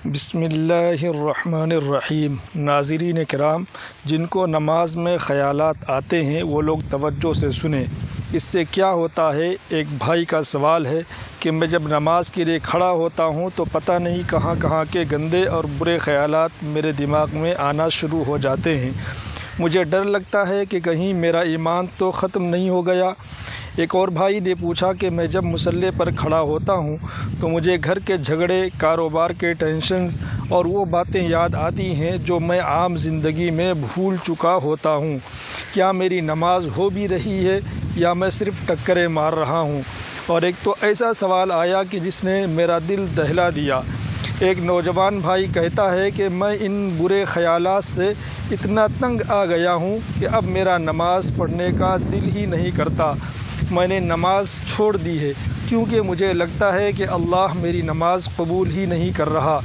بسم اللہ الرحمن الرحیم۔ ناظرین کرام، جن کو نماز میں خیالات آتے ہیں وہ لوگ توجہ سے سنیں۔ اس سے کیا ہوتا ہے، ایک بھائی کا سوال ہے کہ میں جب نماز کے لیے کھڑا ہوتا ہوں تو پتہ نہیں کہاں کہاں کے گندے اور برے خیالات میرے دماغ میں آنا شروع ہو جاتے ہیں۔ مجھے ڈر لگتا ہے کہ کہیں میرا ایمان تو ختم نہیں ہو گیا۔ ایک اور بھائی نے پوچھا کہ میں جب مصلی پر کھڑا ہوتا ہوں تو مجھے گھر کے جھگڑے، کاروبار کے ٹینشنز اور وہ باتیں یاد آتی ہیں جو میں عام زندگی میں بھول چکا ہوتا ہوں۔ کیا میری نماز ہو بھی رہی ہے یا میں صرف ٹکریں مار رہا ہوں؟ اور ایک تو ایسا سوال آیا کہ جس نے میرا دل دہلا دیا۔ ایک نوجوان بھائی کہتا ہے کہ میں ان برے خیالات سے اتنا تنگ آ گیا ہوں کہ اب میرا نماز پڑھنے کا دل ہی نہیں کرتا۔ میں نے نماز چھوڑ دی ہے کیونکہ مجھے لگتا ہے کہ اللہ میری نماز قبول ہی نہیں کر رہا۔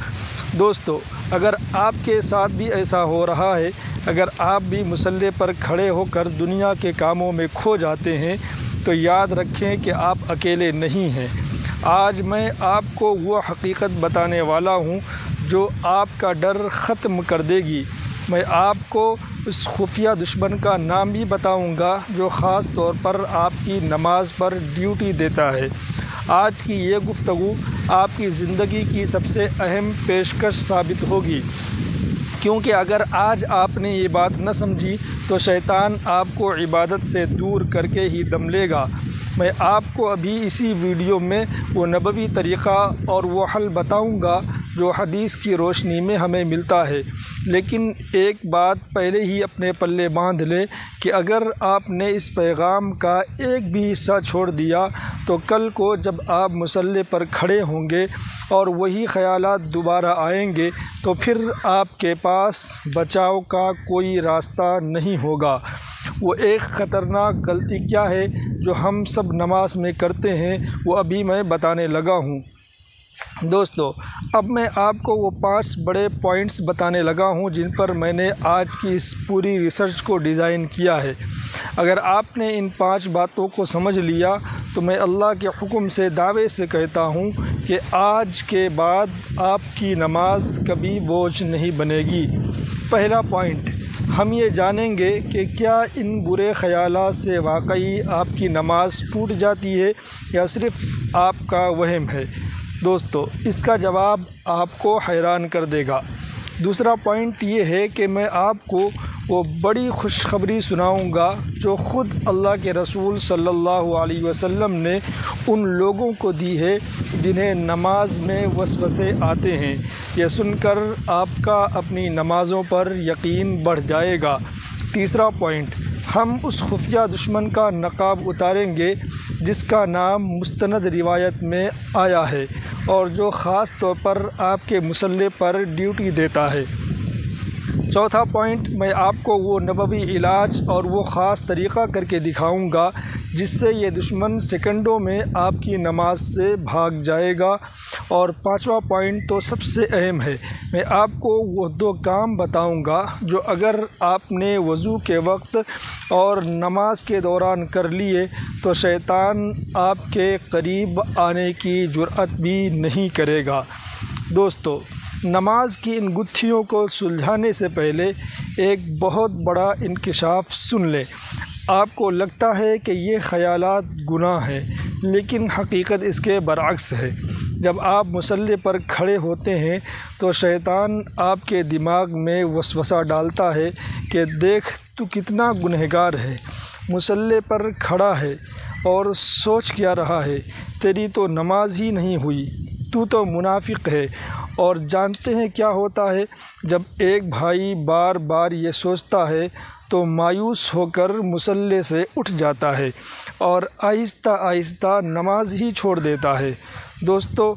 دوستو، اگر آپ کے ساتھ بھی ایسا ہو رہا ہے، اگر آپ بھی مصلی پر کھڑے ہو کر دنیا کے کاموں میں کھو جاتے ہیں تو یاد رکھیں کہ آپ اکیلے نہیں ہیں۔ آج میں آپ کو وہ حقیقت بتانے والا ہوں جو آپ کا ڈر ختم کر دے گی۔ میں آپ کو اس خفیہ دشمن کا نام بھی بتاؤں گا جو خاص طور پر آپ کی نماز پر ڈیوٹی دیتا ہے۔ آج کی یہ گفتگو آپ کی زندگی کی سب سے اہم پیشکش ثابت ہوگی، کیونکہ اگر آج آپ نے یہ بات نہ سمجھی تو شیطان آپ کو عبادت سے دور کر کے ہی دم لے گا۔ میں آپ کو ابھی اسی ویڈیو میں وہ نبوی طریقہ اور وہ حل بتاؤں گا جو حدیث کی روشنی میں ہمیں ملتا ہے، لیکن ایک بات پہلے ہی اپنے پلے باندھ لیں کہ اگر آپ نے اس پیغام کا ایک بھی حصہ چھوڑ دیا تو کل کو جب آپ مصلی پر کھڑے ہوں گے اور وہی خیالات دوبارہ آئیں گے تو پھر آپ کے پاس بچاؤ کا کوئی راستہ نہیں ہوگا۔ وہ ایک خطرناک غلطی کیا ہے جو ہم سب نماز میں کرتے ہیں، وہ ابھی میں بتانے لگا ہوں۔ دوستو، اب میں آپ کو وہ 5 بڑے پوائنٹس بتانے لگا ہوں جن پر میں نے آج کی اس پوری ریسرچ کو ڈیزائن کیا ہے۔ اگر آپ نے ان 5 باتوں کو سمجھ لیا تو میں اللہ کے حکم سے دعوے سے کہتا ہوں کہ آج کے بعد آپ کی نماز کبھی بوجھ نہیں بنے گی۔ پہلا پوائنٹ، ہم یہ جانیں گے کہ کیا ان برے خیالات سے واقعی آپ کی نماز ٹوٹ جاتی ہے یا صرف آپ کا وہم ہے۔ دوستو، اس کا جواب آپ کو حیران کر دے گا۔ دوسرا پوائنٹ یہ ہے کہ میں آپ کو وہ بڑی خوشخبری سناؤں گا جو خود اللہ کے رسول صلی اللہ علیہ وسلم نے ان لوگوں کو دی ہے جنہیں نماز میں وسوسے آتے ہیں۔ یہ سن کر آپ کا اپنی نمازوں پر یقین بڑھ جائے گا۔ تیسرا پوائنٹ، ہم اس خفیہ دشمن کا نقاب اتاریں گے جس کا نام مستند روایت میں آیا ہے اور جو خاص طور پر آپ کے مصلی پر ڈیوٹی دیتا ہے۔ چوتھا پوائنٹ، میں آپ کو وہ نبوی علاج اور وہ خاص طریقہ کر کے دکھاؤں گا جس سے یہ دشمن سیکنڈوں میں آپ کی نماز سے بھاگ جائے گا۔ اور پانچواں پوائنٹ تو سب سے اہم ہے، میں آپ کو وہ 2 کام بتاؤں گا جو اگر آپ نے وضو کے وقت اور نماز کے دوران کر لیے تو شیطان آپ کے قریب آنے کی جرأت بھی نہیں کرے گا۔ دوستو، نماز کی ان گتھیوں کو سلجھانے سے پہلے ایک بہت بڑا انکشاف سن لیں۔ آپ کو لگتا ہے کہ یہ خیالات گناہ ہیں، لیکن حقیقت اس کے برعکس ہے۔ جب آپ مصلی پر کھڑے ہوتے ہیں تو شیطان آپ کے دماغ میں وسوسہ ڈالتا ہے کہ دیکھ تو کتنا گنہگار ہے، مصلی پر کھڑا ہے اور سوچ کیا رہا ہے، تیری تو نماز ہی نہیں ہوئی، تو تو منافق ہے۔ اور جانتے ہیں کیا ہوتا ہے؟ جب ایک بھائی بار بار یہ سوچتا ہے تو مایوس ہو کر مصلی سے اٹھ جاتا ہے اور آہستہ آہستہ نماز ہی چھوڑ دیتا ہے۔ دوستو،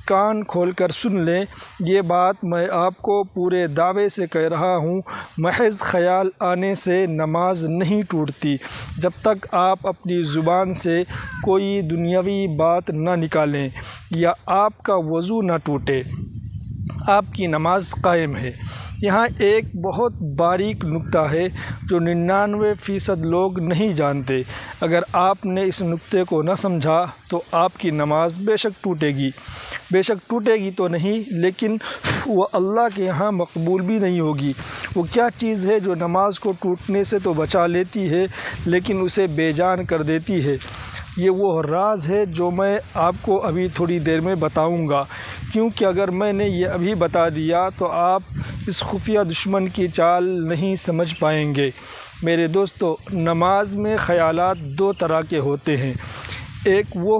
کان کھول کر سن لیں، یہ بات میں آپ کو پورے دعوے سے کہہ رہا ہوں، محض خیال آنے سے نماز نہیں ٹوٹتی جب تک آپ اپنی زبان سے کوئی دنیاوی بات نہ نکالیں یا آپ کا وضو نہ ٹوٹے۔ آپ کی نماز قائم ہے۔ یہاں ایک بہت باریک نکتہ ہے جو 99% لوگ نہیں جانتے۔ اگر آپ نے اس نکتے کو نہ سمجھا تو آپ کی نماز بے شک ٹوٹے گی تو نہیں، لیکن وہ اللہ کے یہاں مقبول بھی نہیں ہوگی۔ وہ کیا چیز ہے جو نماز کو ٹوٹنے سے تو بچا لیتی ہے لیکن اسے بے جان کر دیتی ہے؟ یہ وہ راز ہے جو میں آپ کو ابھی تھوڑی دیر میں بتاؤں گا، کیونکہ اگر میں نے یہ ابھی بتا دیا تو آپ اس خفیہ دشمن کی چال نہیں سمجھ پائیں گے۔ میرے دوستو، نماز میں خیالات دو طرح کے ہوتے ہیں۔ ایک وہ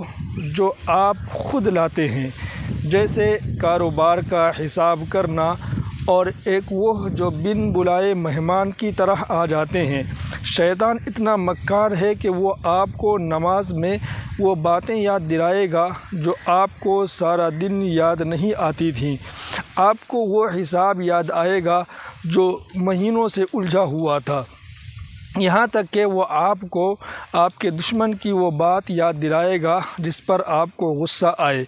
جو آپ خود لاتے ہیں، جیسے کاروبار کا حساب کرنا، اور ایک وہ جو بن بلائے مہمان کی طرح آ جاتے ہیں۔ شیطان اتنا مکار ہے کہ وہ آپ کو نماز میں وہ باتیں یاد دلائے گا جو آپ کو سارا دن یاد نہیں آتی تھیں۔ آپ کو وہ حساب یاد آئے گا جو مہینوں سے الجھا ہوا تھا، یہاں تک کہ وہ آپ کو آپ کے دشمن کی وہ بات یاد دلائے گا جس پر آپ کو غصہ آئے۔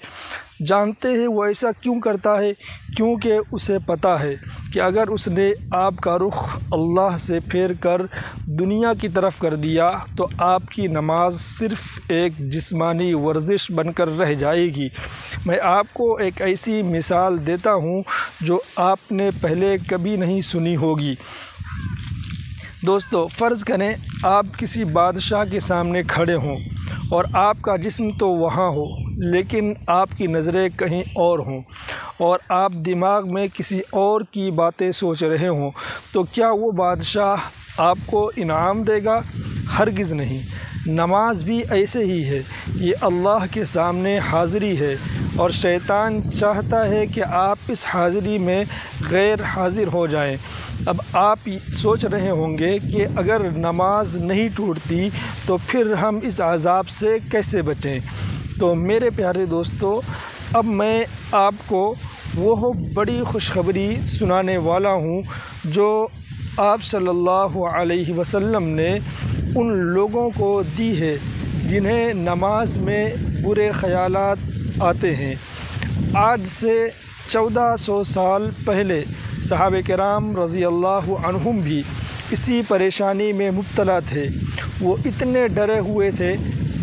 جانتے ہیں وہ ایسا کیوں کرتا ہے؟ کیونکہ اسے پتہ ہے کہ اگر اس نے آپ کا رخ اللہ سے پھیر کر دنیا کی طرف کر دیا تو آپ کی نماز صرف ایک جسمانی ورزش بن کر رہ جائے گی۔ میں آپ کو ایک ایسی مثال دیتا ہوں جو آپ نے پہلے کبھی نہیں سنی ہوگی۔ دوستو، فرض کریں آپ کسی بادشاہ کے سامنے کھڑے ہوں اور آپ کا جسم تو وہاں ہو لیکن آپ کی نظریں کہیں اور ہوں، اور آپ دماغ میں کسی اور کی باتیں سوچ رہے ہوں، تو کیا وہ بادشاہ آپ کو انعام دے گا؟ ہرگز نہیں۔ نماز بھی ایسے ہی ہے، یہ اللہ کے سامنے حاضری ہے، اور شیطان چاہتا ہے کہ آپ اس حاضری میں غیر حاضر ہو جائیں۔ اب آپ سوچ رہے ہوں گے کہ اگر نماز نہیں ٹوٹتی تو پھر ہم اس عذاب سے کیسے بچیں؟ تو میرے پیارے دوستو، اب میں آپ کو وہ بڑی خوشخبری سنانے والا ہوں جو آپ صلی اللہ علیہ وسلم نے ان لوگوں کو دی ہے جنہیں نماز میں برے خیالات آتے ہیں۔ آج سے 1400 سال پہلے صحابہ کرام رضی اللہ عنہم بھی اسی پریشانی میں مبتلا تھے۔ وہ اتنے ڈرے ہوئے تھے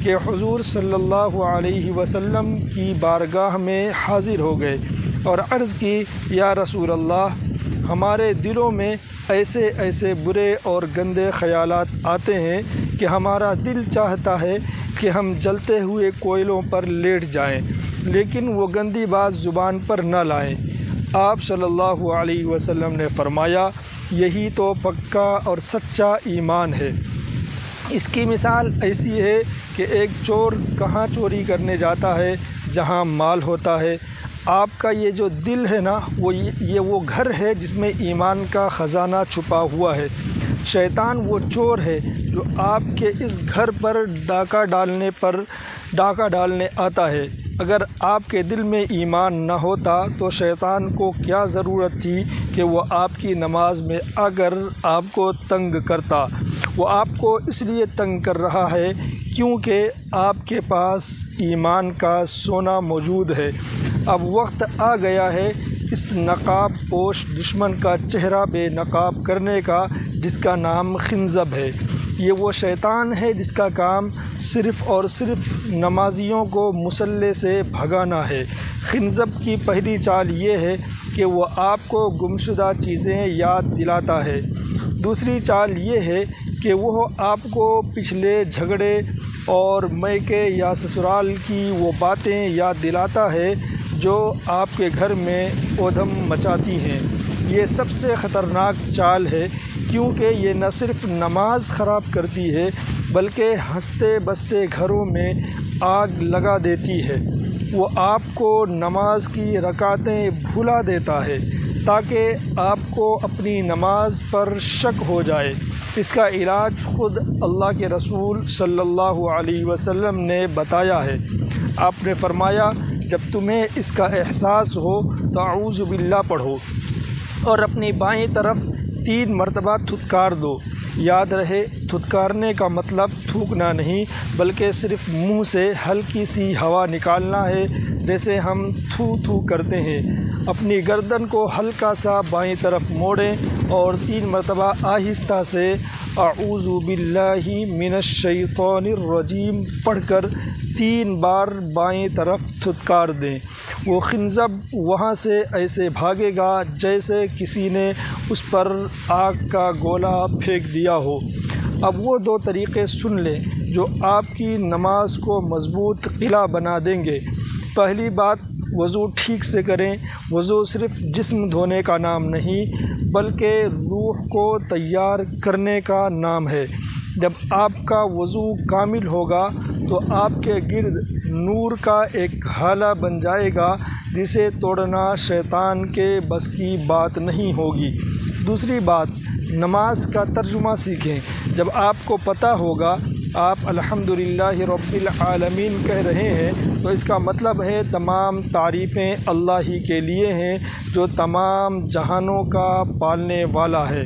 کہ حضور صلی اللہ علیہ وسلم کی بارگاہ میں حاضر ہو گئے اور عرض کی، یا رسول اللہ، ہمارے دلوں میں ایسے ایسے برے اور گندے خیالات آتے ہیں کہ ہمارا دل چاہتا ہے کہ ہم جلتے ہوئے کوئلوں پر لیٹ جائیں، لیکن وہ گندی بات زبان پر نہ لائیں۔ آپ صلی اللہ علیہ وسلم نے فرمایا، یہی تو پکا اور سچا ایمان ہے۔ اس کی مثال ایسی ہے کہ ایک چور کہاں چوری کرنے جاتا ہے؟ جہاں مال ہوتا ہے۔ آپ کا یہ جو دل ہے نا، وہ گھر ہے جس میں ایمان کا خزانہ چھپا ہوا ہے۔ شیطان وہ چور ہے جو آپ کے اس گھر پر ڈاکہ ڈالنے آتا ہے۔ اگر آپ کے دل میں ایمان نہ ہوتا تو شیطان کو کیا ضرورت تھی کہ وہ آپ کی نماز میں آ کر آپ کو تنگ کرتا؟ وہ آپ کو اس لیے تنگ کر رہا ہے کیونکہ آپ کے پاس ایمان کا سونا موجود ہے۔ اب وقت آ گیا ہے اس نقاب پوش دشمن کا چہرہ بے نقاب کرنے کا، جس کا نام خنزب ہے۔ یہ وہ شیطان ہے جس کا کام صرف اور صرف نمازیوں کو مصلی سے بھگانا ہے۔ خنزب کی پہلی چال یہ ہے کہ وہ آپ کو گمشدہ چیزیں یاد دلاتا ہے۔ دوسری چال یہ ہے کہ وہ آپ کو پچھلے جھگڑے اور میکے یا سسرال کی وہ باتیں یاد دلاتا ہے جو آپ کے گھر میں اودھم مچاتی ہیں۔ یہ سب سے خطرناک چال ہے کیونکہ یہ نہ صرف نماز خراب کرتی ہے بلکہ ہنستے بستے گھروں میں آگ لگا دیتی ہے۔ وہ آپ کو نماز کی رکعتیں بھلا دیتا ہے تاکہ آپ کو اپنی نماز پر شک ہو جائے۔ اس کا علاج خود اللہ کے رسول صلی اللہ علیہ وسلم نے بتایا ہے۔ آپ نے فرمایا، جب تمہیں اس کا احساس ہو تو اعوذ باللہ پڑھو اور اپنی بائیں طرف 3 مرتبہ دھتکار دو۔ یاد رہے دھتکارنے کا مطلب تھوکنا نہیں بلکہ صرف منہ سے ہلکی سی ہوا نکالنا ہے، جیسے ہم تھو تھو کرتے ہیں۔ اپنی گردن کو ہلکا سا بائیں طرف موڑیں اور 3 مرتبہ آہستہ سے اعوذ باللہ من الشیطان الرجیم پڑھ کر 3 بار بائیں طرف دھتکار دیں۔ وہ خنزب وہاں سے ایسے بھاگے گا جیسے کسی نے اس پر آگ کا گولا پھینک دیا ہو۔ اب وہ 2 طریقے سن لیں جو آپ کی نماز کو مضبوط قلعہ بنا دیں گے۔ پہلی بات، وضو ٹھیک سے کریں۔ وضو صرف جسم دھونے کا نام نہیں بلکہ روح کو تیار کرنے کا نام ہے۔ جب آپ کا وضو کامل ہوگا تو آپ کے گرد نور کا ایک ہالہ بن جائے گا جسے توڑنا شیطان کے بس کی بات نہیں ہوگی۔ دوسری بات، نماز کا ترجمہ سیکھیں۔ جب آپ کو پتہ ہوگا آپ الحمدللہ رب العالمین کہہ رہے ہیں تو اس کا مطلب ہے تمام تعریفیں اللہ ہی کے لیے ہیں جو تمام جہانوں کا پالنے والا ہے۔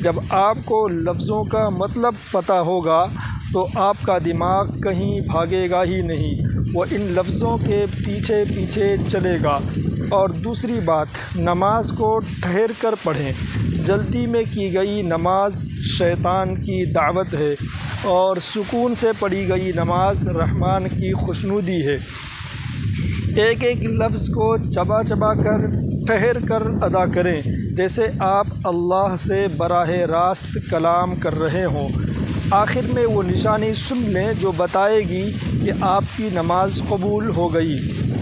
جب آپ کو لفظوں کا مطلب پتہ ہوگا تو آپ کا دماغ کہیں بھاگے گا ہی نہیں، وہ ان لفظوں کے پیچھے پیچھے چلے گا۔ اور دوسری بات، نماز کو ٹھہر کر پڑھیں۔ جلدی میں کی گئی نماز شیطان کی دعوت ہے اور سکون سے پڑھی گئی نماز رحمان کی خوشنودی ہے۔ ایک ایک لفظ کو چبا چبا کر ٹھہر کر ادا کریں جیسے آپ اللہ سے براہ راست کلام کر رہے ہوں۔ آخر میں وہ نشانی سن لیں جو بتائے گی کہ آپ کی نماز قبول ہو گئی۔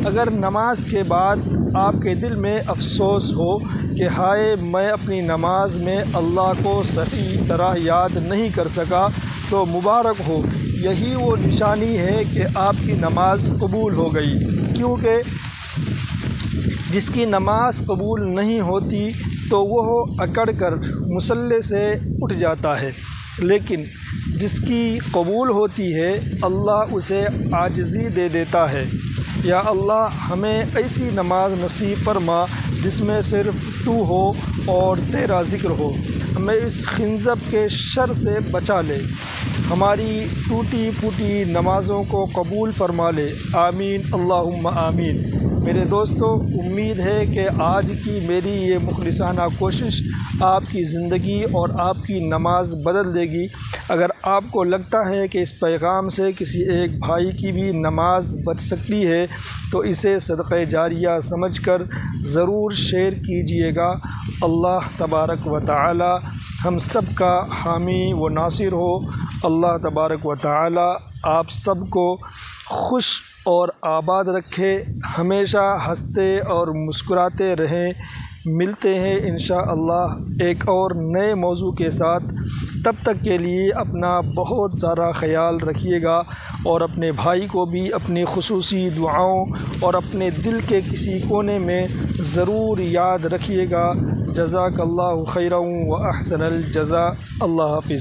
اگر نماز کے بعد آپ کے دل میں افسوس ہو کہ ہائے میں اپنی نماز میں اللہ کو صحیح طرح یاد نہیں کر سکا تو مبارک ہو، یہی وہ نشانی ہے کہ آپ کی نماز قبول ہو گئی، کیونکہ جس کی نماز قبول نہیں ہوتی تو وہ اکڑ کر مصلی سے اٹھ جاتا ہے، لیکن جس کی قبول ہوتی ہے اللہ اسے عاجزی دے دیتا ہے۔ یا اللہ ہمیں ایسی نماز نصیب فرما جس میں صرف تو ہو اور تیرا ذکر ہو، ہمیں اس خنزب کے شر سے بچا لے، ہماری ٹوٹی پھوٹی نمازوں کو قبول فرما لے، آمین اللہم آمین۔ میرے دوستو، امید ہے کہ آج کی میری یہ مخلصانہ کوشش آپ کی زندگی اور آپ کی نماز بدل دے گی۔ اگر آپ کو لگتا ہے کہ اس پیغام سے کسی ایک بھائی کی بھی نماز بچ سکتی ہے تو اسے صدقہ جاریہ سمجھ کر ضرور شیئر کیجئے گا۔ اللہ تبارک و تعالی ہم سب کا حامی و ناصر ہو۔ اللہ تبارک و تعالی آپ سب کو خوش اور آباد رکھے، ہمیشہ ہنستے اور مسکراتے رہیں۔ ملتے ہیں انشاءاللہ ایک اور نئے موضوع کے ساتھ، تب تک کے لیے اپنا بہت سارا خیال رکھیے گا اور اپنے بھائی کو بھی اپنی خصوصی دعاؤں اور اپنے دل کے کسی کونے میں ضرور یاد رکھیے گا۔ جزاک اللہ خیرا و احسن الجزاء۔ اللہ حافظ۔